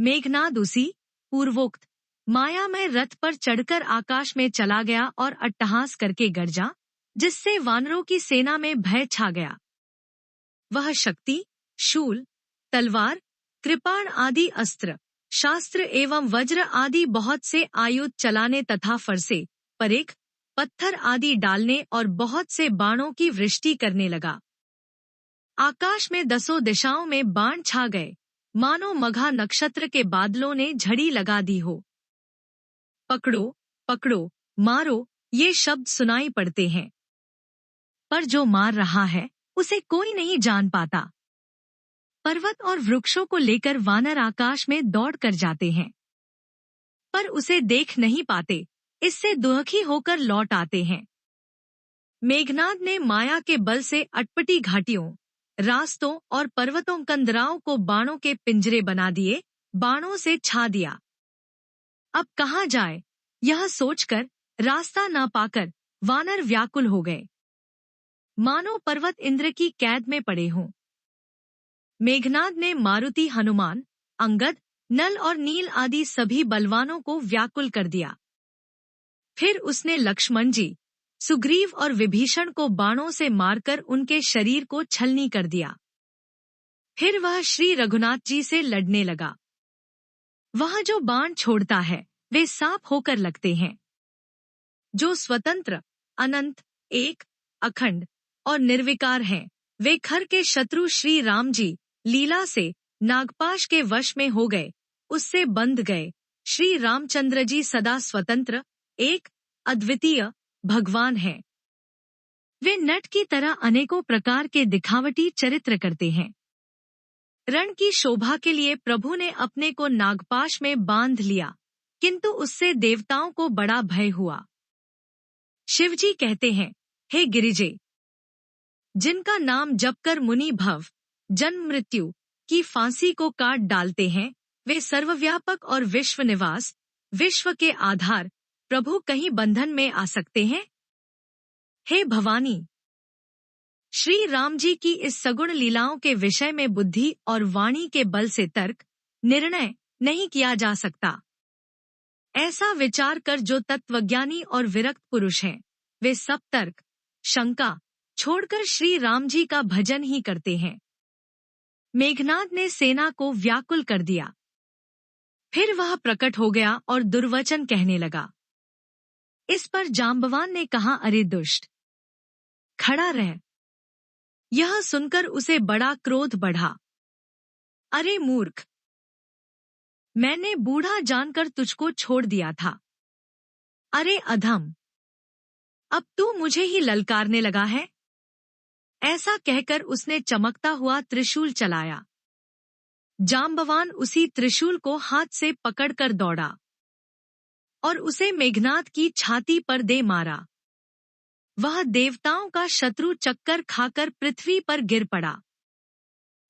मेघनाद उसी पूर्वोक्त मायामय रथ पर चढ़कर आकाश में चला गया और अट्टहास करके गरजा, जिससे वानरों की सेना में भय छा गया। वह शक्ति, शूल, तलवार, कृपाण आदि अस्त्र, शास्त्र एवं वज्र आदि बहुत से आयुध चलाने तथा फरसे, परेख, पत्थर आदि डालने और बहुत से बाणों की वृष्टि करने लगा। आकाश में दसों दिशाओं में बाण छा गए, मानो मघा नक्षत्र के बादलों ने झड़ी लगा दी हो। पकड़ो, पकड़ो, मारो, ये शब्द सुनाई पड़ते हैं, पर जो मार रहा है उसे कोई नहीं जान पाता। पर्वत और वृक्षों को लेकर वानर आकाश में दौड़ कर जाते हैं, पर उसे देख नहीं पाते, इससे दुखी होकर लौट आते हैं। मेघनाद ने माया के बल से अटपटी घाटियों, रास्तों और पर्वतों कंदराओं को बाणों के पिंजरे बना दिए, बाणों से छा दिया। अब कहाँ जाए, यह सोचकर रास्ता न पाकर वानर व्याकुल हो गए, मानो पर्वत इंद्र की कैद में पड़े हों। मेघनाद ने मारुति, हनुमान, अंगद, नल और नील आदि सभी बलवानों को व्याकुल कर दिया। फिर उसने लक्ष्मण जी, सुग्रीव और विभीषण को बाणों से मारकर उनके शरीर को छलनी कर दिया। फिर वह श्री रघुनाथ जी से लड़ने लगा। वह जो बाण छोड़ता है वे सांप होकर लगते हैं। जो स्वतंत्र, अनंत, एक, अखंड और निर्विकार हैं, वे खर के शत्रु श्री राम जी लीला से नागपाश के वश में हो गए, उससे बंध गए। श्री रामचंद्र जी सदा स्वतंत्र, एक, अद्वितीय भगवान हैं। वे नट की तरह अनेकों प्रकार के दिखावटी चरित्र करते हैं। रण की शोभा के लिए प्रभु ने अपने को नागपाश में बांध लिया, किंतु उससे देवताओं को बड़ा भय हुआ। शिवजी कहते हैं, हे गिरिजे, जिनका नाम जपकर मुनि भव, जन्म मृत्यु की फांसी को काट डालते हैं, वे सर्वव्यापक और विश्व निवास, विश्व के आधार प्रभु कहीं बंधन में आ सकते हैं? हे भवानी, श्री राम जी की इस सगुण लीलाओं के विषय में बुद्धि और वाणी के बल से तर्क, निर्णय नहीं किया जा सकता। ऐसा विचार कर जो तत्वज्ञानी और विरक्त पुरुष हैं, वे सब तर्क, शंका छोड़कर श्री राम जी का भजन ही करते हैं। मेघनाद ने सेना को व्याकुल कर दिया। फिर वह प्रकट हो गया और दुर्वचन कहने लगा। इस पर जाम्बवान ने कहा, अरे दुष्ट, खड़ा रह। यह सुनकर उसे बड़ा क्रोध बढ़ा। अरे मूर्ख, मैंने बूढ़ा जानकर तुझको छोड़ दिया था। अरे अधम, अब तू मुझे ही ललकारने लगा है। ऐसा कहकर उसने चमकता हुआ त्रिशूल चलाया। जाम्बवान उसी त्रिशूल को हाथ से पकड़कर दौड़ा और उसे मेघनाद की छाती पर दे मारा। वह देवताओं का शत्रु चक्कर खाकर पृथ्वी पर गिर पड़ा।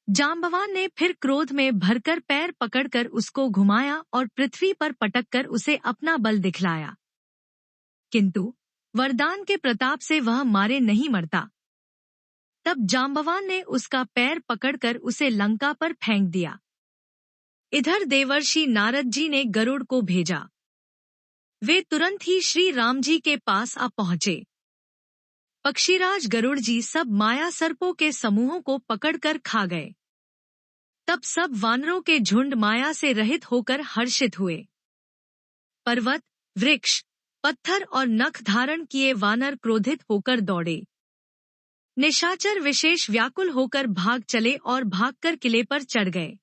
जाम्बवान ने फिर क्रोध में भरकर पैर पकड़कर उसको घुमाया और पृथ्वी पर पटककर उसे अपना बल दिखलाया, किंतु वरदान के प्रताप से वह मारे नहीं मरता। तब जाम्बवान ने उसका पैर पकड़कर उसे लंका पर फेंक दिया। इधर देवर्षि नारद जी ने गरुड़ को भेजा। वे तुरंत ही श्री राम जी के पास आ पहुंचे। पक्षीराज गरुड़ जी सब माया सर्पों के समूहों को पकड़कर खा गए। तब सब वानरों के झुंड माया से रहित होकर हर्षित हुए। पर्वत, वृक्ष, पत्थर और नख धारण किए वानर क्रोधित होकर दौड़े। निशाचर विशेष व्याकुल होकर भाग चले और भागकर किले पर चढ़ गए।